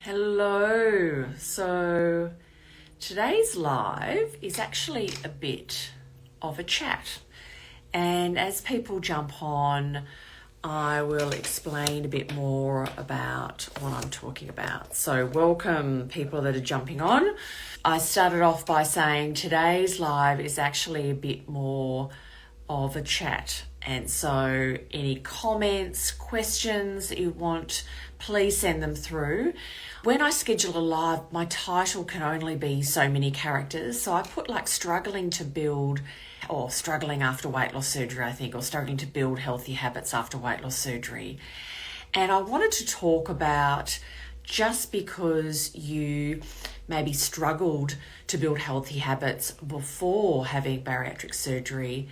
Hello. So today's live is actually a bit of a chat. And as people jump on, I will explain a bit more about what I'm talking about. So welcome people that are jumping on. I started off by saying today's live is actually a bit more of a chat. And so any comments, questions that you want, please send them through. When I schedule a live, my title can only be so many characters. So I put like struggling to build or struggling after weight loss surgery, I think, or struggling to build healthy habits after weight loss surgery. And I wanted to talk about just because you maybe struggled to build healthy habits before having bariatric surgery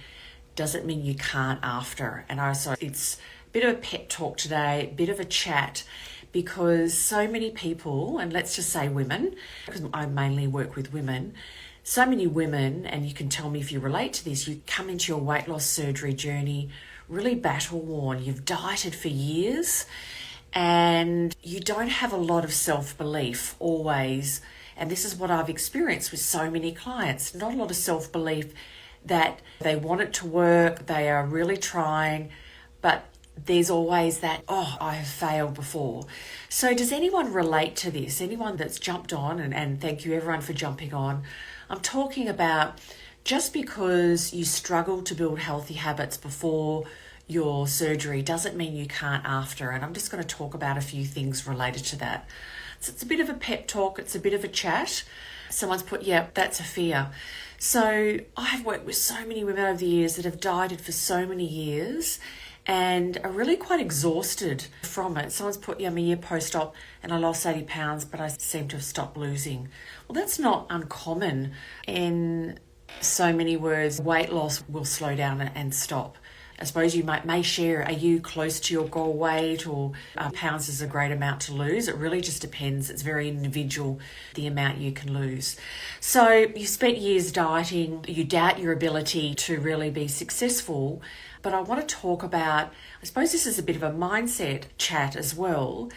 doesn't mean you can't after. And also it's a bit of a pep talk today, a bit of a chat, because so many people, and let's just say women, because I mainly work with women, so many women, and you can tell me if you relate to this, you come into your weight loss surgery journey really battle worn. You've dieted for years and you don't have a lot of self-belief always. And this is what I've experienced with so many clients, not a lot of self-belief that they want it to work, they are really trying, but there's always that, oh, I have failed before. So does anyone relate to this? Anyone that's jumped on, and thank you everyone for jumping on. I'm talking about just because you struggle to build healthy habits before your surgery doesn't mean you can't after. And I'm just going to talk about a few things related to that. So it's a bit of a pep talk, it's a bit of a chat. Someone's put, yeah, that's a fear. So I have worked with so many women over the years that have dieted for so many years and are really quite exhausted from it. Someone's put, yeah, I'm a year post-op and I lost 80 pounds, but I seem to have stopped losing. Well, that's not uncommon. In so many words, weight loss will slow down and stop. I suppose you may share, are you close to your goal weight, or pounds is a great amount to lose? It really just depends. It's very individual, the amount you can lose. So you spent years dieting, you doubt your ability to really be successful, but I want to talk about, I suppose this is a bit of a mindset chat as well.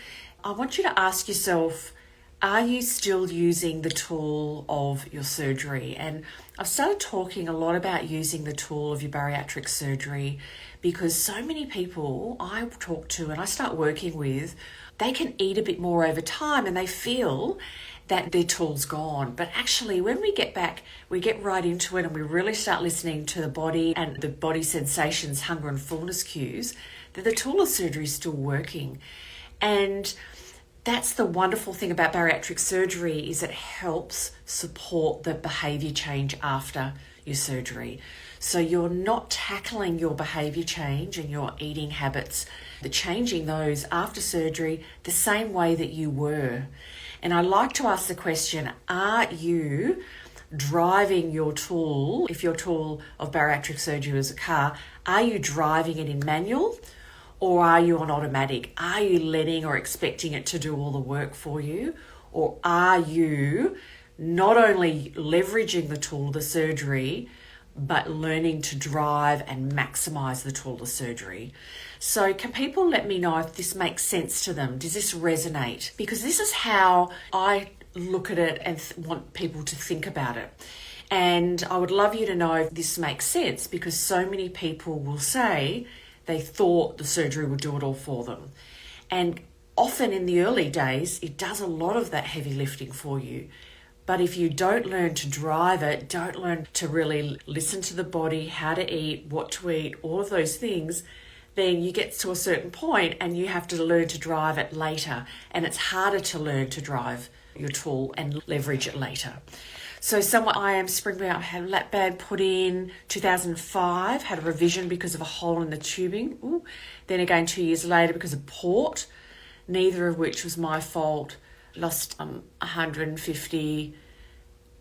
I want you to ask yourself, are you still using the tool of your surgery? And I've started talking a lot about using the tool of your bariatric surgery because so many people I talk to and I start working with, they can eat a bit more over time and they feel that their tool's gone. But actually, when we get back, we get right into it and we really start listening to the body and the body sensations, hunger and fullness cues, that the tool of surgery is still working. And that's the wonderful thing about bariatric surgery is it helps support the behaviour change after your surgery. So you're not tackling your behaviour change and your eating habits, the changing those after surgery the same way that you were. And I like to ask the question, are you driving your tool, if your tool of bariatric surgery is a car, are you driving it in manual? Or are you on automatic? Are you letting or expecting it to do all the work for you? Or are you not only leveraging the tool of the surgery, but learning to drive and maximize the tool of surgery? So can people let me know if this makes sense to them? Does this resonate? Because this is how I look at it and want people to think about it. And I would love you to know if this makes sense, because so many people will say, they thought the surgery would do it all for them. And often in the early days, it does a lot of that heavy lifting for you. But if you don't learn to drive it, don't learn to really listen to the body, how to eat, what to eat, all of those things, then you get to a certain point and you have to learn to drive it later. And it's harder to learn to drive your tool and leverage it later. So someone I am Springbound had a lap band put in 2005, had a revision because of a hole in the tubing. Ooh. Then again 2 years later because of port, neither of which was my fault. Lost 150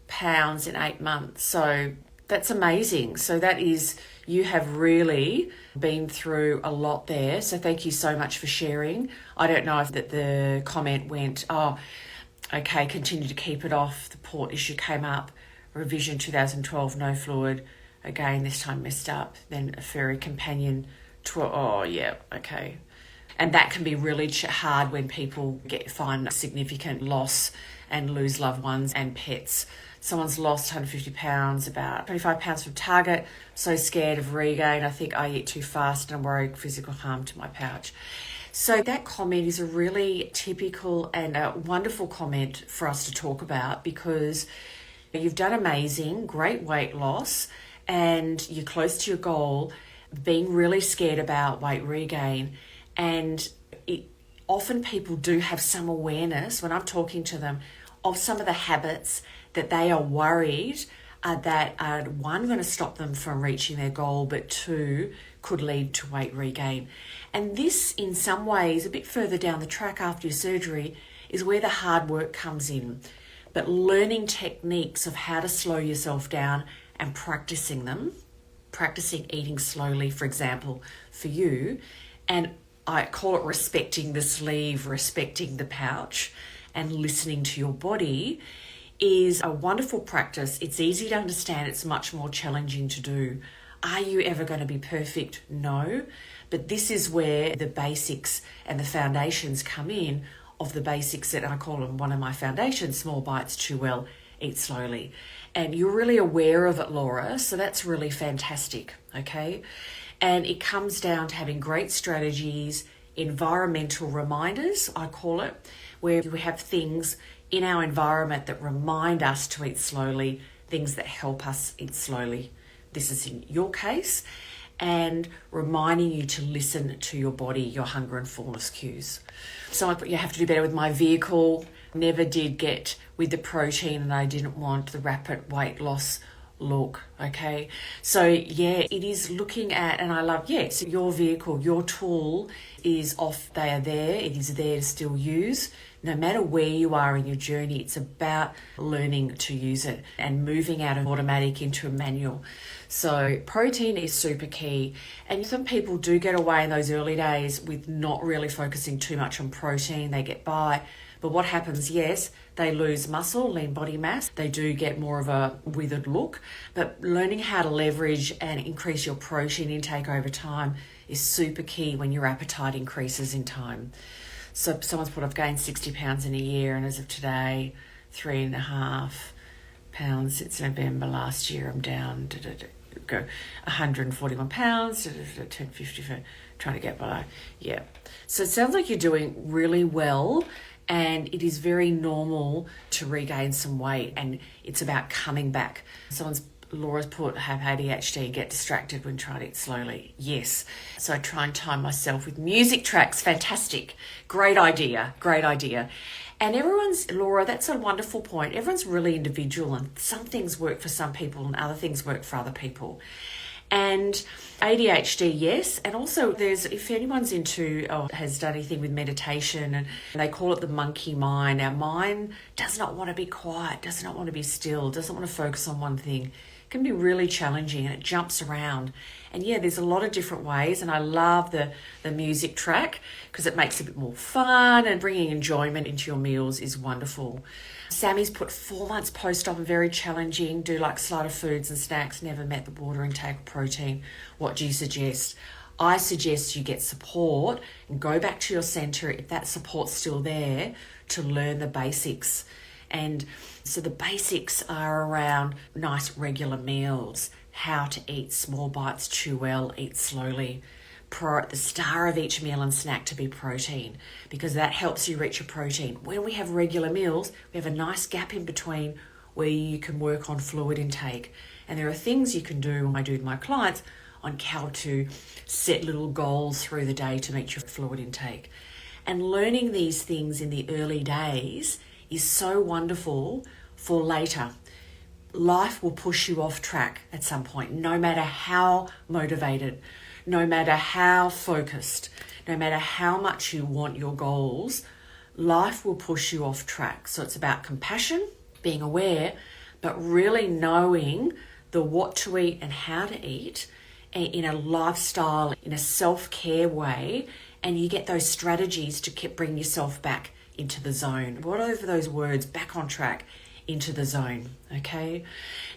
pounds in 8 months. So that's amazing. So that is, you have really been through a lot there. So thank you so much for sharing. I don't know if that the comment went, oh, okay, continue to keep it off. The port issue came up. Revision 2012, no fluid. Again, this time messed up. Then a furry companion. Oh, yeah, okay. And that can be really hard when people find significant loss and lose loved ones and pets. Someone's lost 150 pounds, about 25 pounds from target. So scared of regain. I think I eat too fast and I'm worried physical harm to my pouch. So that comment is a really typical and a wonderful comment for us to talk about, because you've done amazing, great weight loss, and you're close to your goal, being really scared about weight regain. And often people do have some awareness when I'm talking to them of some of the habits that they are worried that are, one, going to stop them from reaching their goal, but two, could lead to weight regain. And this, in some ways, a bit further down the track after your surgery, is where the hard work comes in. But learning techniques of how to slow yourself down and practicing them, practicing eating slowly, for example, for you, and I call it respecting the sleeve, respecting the pouch, and listening to your body, is a wonderful practice. It's easy to understand. It's much more challenging to do. Are you ever going to be perfect? No. But this is where the basics and the foundations come in, of the basics that I call them one of my foundations: small bites, chew well, eat slowly. And you're really aware of it, Laura, so that's really fantastic, okay? And it comes down to having great strategies, environmental reminders, I call it, where we have things in our environment that remind us to eat slowly, things that help us eat slowly. This is in your case, and reminding you to listen to your body, your hunger and fullness cues. So you have to do better with my vehicle. Never did get with the protein, and I didn't want the rapid weight loss look, okay? So yeah, it is looking at, and I love, yes, your vehicle, your tool is off, they are there, it is there to still use. No matter where you are in your journey, it's about learning to use it and moving out of automatic into a manual. So protein is super key. And some people do get away in those early days with not really focusing too much on protein. They get by. But what happens, yes, they lose muscle, lean body mass. They do get more of a withered look. But learning how to leverage and increase your protein intake over time is super key when your appetite increases in time. So someone's put, I've gained 60 pounds in a year, and as of today, 3.5 pounds since November last year. I'm down go 141 pounds, 1050 for trying to get by. Yeah. So it sounds like you're doing really well, and it is very normal to regain some weight, and it's about coming back. Laura's put, have ADHD and get distracted when trying to eat slowly. Yes. So I try and time myself with music tracks. Fantastic. Great idea. And Laura, that's a wonderful point. Everyone's really individual, and some things work for some people and other things work for other people. And ADHD, yes. And also if anyone's into or has done anything with meditation, and they call it the monkey mind. Our mind does not want to be quiet, does not want to be still, doesn't want to focus on one thing. It can be really challenging, and it jumps around. And yeah, there's a lot of different ways, and I love the music track because it makes it a bit more fun, and bringing enjoyment into your meals is wonderful. Sammy's put 4 months post-op and very challenging, do like slider foods and snacks, never met the water intake of protein. What do you suggest? I suggest you get support and go back to your centre if that support's still there to learn the basics. And so the basics are around nice regular meals, how to eat small bites, chew well, eat slowly. The star of each meal and snack to be protein, because that helps you reach your protein. When we have regular meals, we have a nice gap in between where you can work on fluid intake. And there are things you can do, I do with my clients, on how to set little goals through the day to meet your fluid intake. And learning these things in the early days is so wonderful for later. Life will push you off track at some point, no matter how motivated, no matter how focused, no matter how much you want your goals, life will push you off track. So it's about compassion, being aware, but really knowing the what to eat and how to eat in a lifestyle, in a self-care way, and you get those strategies to bring yourself back into the zone. Whatever those words, back on track, into the zone, okay?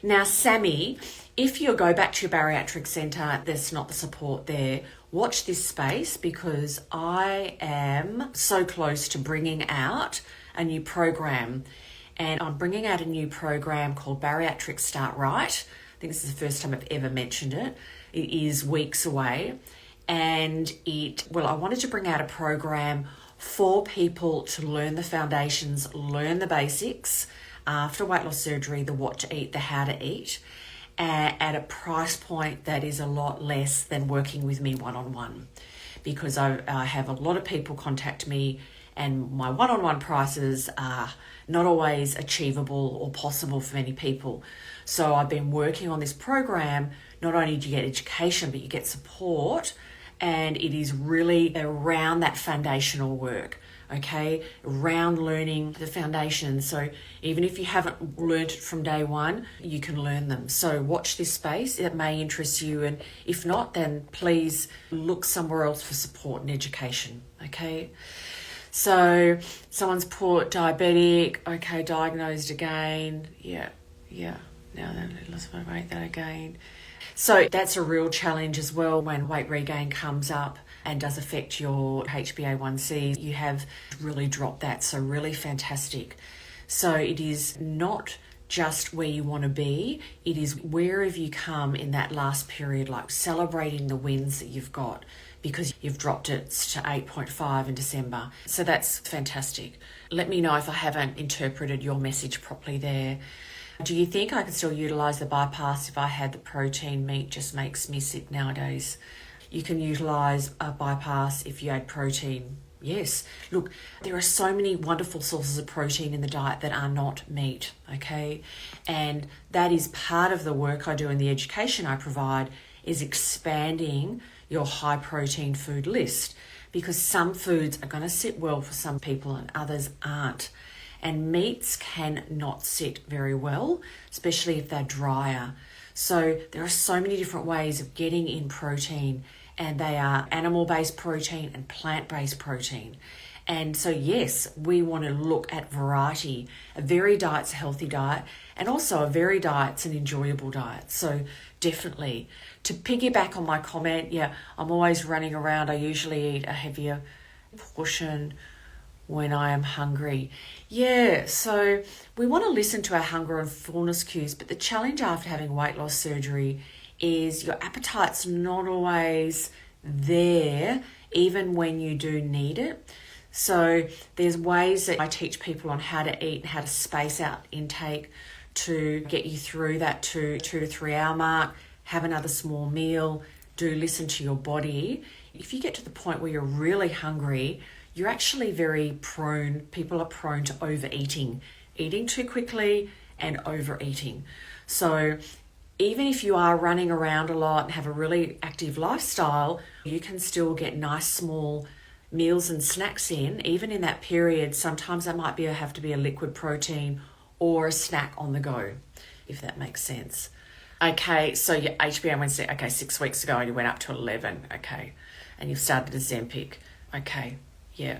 Now, Sammy, if you go back to your bariatric centre, there's not the support there, watch this space because I am so close to bringing out a new program. And I'm bringing out a new program called Bariatric Start Right. I think this is the first time I've ever mentioned it. It is weeks away. And I wanted to bring out a program for people to learn the foundations, learn the basics after weight loss surgery, the what to eat, the how to eat, at a price point that is a lot less than working with me one-on-one. Because I have a lot of people contact me and my one-on-one prices are not always achievable or possible for many people. So I've been working on this program. Not only do you get education, but you get support, and it is really around that foundational work, okay? Around learning the foundations. So even if you haven't learned it from day one, you can learn them. So watch this space. It may interest you, and if not, then please look somewhere else for support and education, okay? So someone's put diabetic, okay, diagnosed again. Yeah. Now then, I lost my weight, that again. So that's a real challenge as well when weight regain comes up and does affect your HbA1c. You have really dropped that, so really fantastic. So it is not just where you want to be, it is where have you come in that last period, like celebrating the wins that you've got because you've dropped it to 8.5 in December. So that's fantastic. Let me know if I haven't interpreted your message properly there. Do you think I could still utilise the bypass if I had the protein? Meat just makes me sick nowadays. You can utilise a bypass if you add protein. Yes. Look, there are so many wonderful sources of protein in the diet that are not meat, okay? And that is part of the work I do in the education I provide is expanding your high protein food list because some foods are going to sit well for some people and others aren't. And meats can not sit very well, especially if they're drier. So there are so many different ways of getting in protein, and they are animal-based protein and plant-based protein. And so, yes, we want to look at variety. A varied diet's a healthy diet, and also a varied diet's an enjoyable diet. So definitely. To piggyback on my comment, yeah, I'm always running around. I usually eat a heavier portion when I am hungry. Yeah, so we want to listen to our hunger and fullness cues, but the challenge after having weight loss surgery is your appetite's not always there, even when you do need it. So there's ways that I teach people on how to eat and how to space out intake to get you through that 2 to 3 hour mark, have another small meal, do listen to your body. If you get to the point where you're really hungry, you're actually people are prone to overeating, eating too quickly and overeating. So even if you are running around a lot and have a really active lifestyle, you can still get nice small meals and snacks in, even in that period. Sometimes that might have to be a liquid protein or a snack on the go, if that makes sense. Okay, so your HbA1c, okay, 6 weeks ago you went up to 11, okay, and you've started Ozempic, okay. Yeah.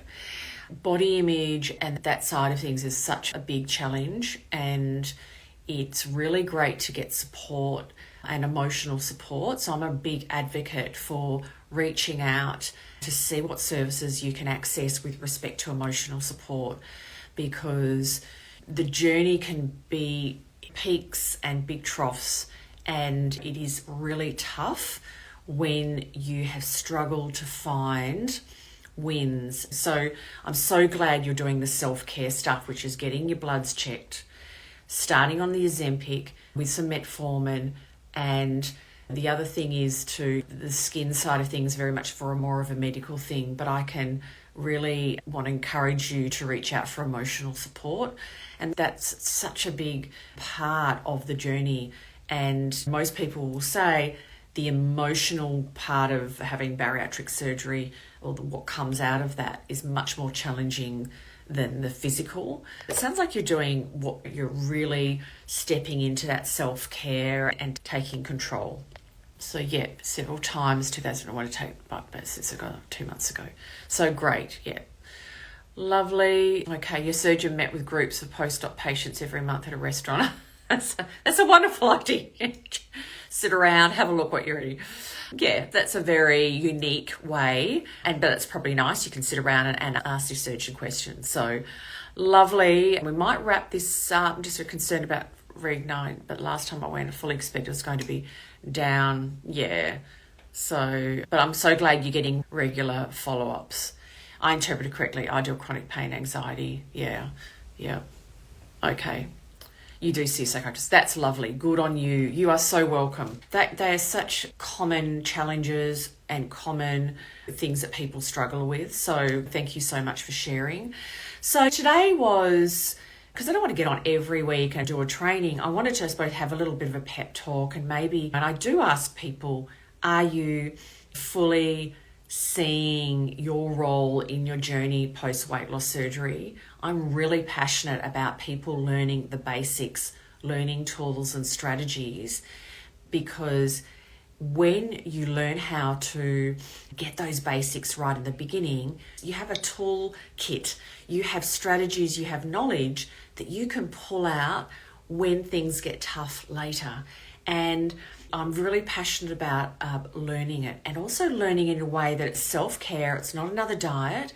Body image and that side of things is such a big challenge, and it's really great to get support and emotional support. So I'm a big advocate for reaching out to see what services you can access with respect to emotional support, because the journey can be peaks and big troughs, and it is really tough when you have struggled to find wins. So I'm so glad you're doing the self-care stuff, which is getting your bloods checked, starting on the Ozempic with some metformin, and the other thing is the skin side of things very much for more of a medical thing, but I can really want to encourage you to reach out for emotional support, and that's such a big part of the journey. And most people will say the emotional part of having bariatric surgery, or what comes out of that, is much more challenging than the physical. It sounds like you're really stepping into that self-care and taking control. So yeah, several times, 2000, I want to take but since I got 2 months ago. So great, yeah. Lovely. Okay, your surgeon met with groups of post-op patients every month at a restaurant. That's a wonderful idea. Sit around, have a look what you're eating. Yeah, that's a very unique way, but it's probably nice. You can sit around and ask your surgeon questions. So lovely. We might wrap this up. I'm just concerned about Reg 9, but last time I went, I fully expected it was going to be down. Yeah. So, but I'm so glad you're getting regular follow-ups. I interpreted correctly. Ideal chronic pain, anxiety. Yeah. Okay. You do see a psychiatrist. That's lovely. Good on you. You are so welcome. They are such common challenges and common things that people struggle with. So thank you so much for sharing. So today was, because I don't want to get on every week and do a training, I wanted to, I suppose, have a little bit of a pep talk and I do ask people, are you fully seeing your role in your journey post weight loss surgery? I'm really passionate about people learning the basics, learning tools and strategies, because when you learn how to get those basics right in the beginning, you have a tool kit, you have strategies, you have knowledge that you can pull out when things get tough later. And I'm really passionate about learning it, and also learning in a way that it's self-care, it's not another diet.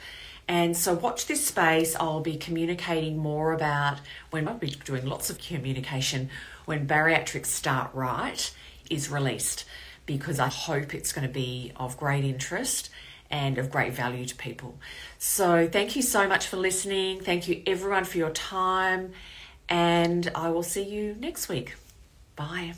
And so watch this space. I'll be communicating more about, I'll be doing lots of communication when Bariatric Start Right is released, because I hope it's going to be of great interest and of great value to people. So thank you so much for listening. Thank you everyone for your time, and I will see you next week. Bye.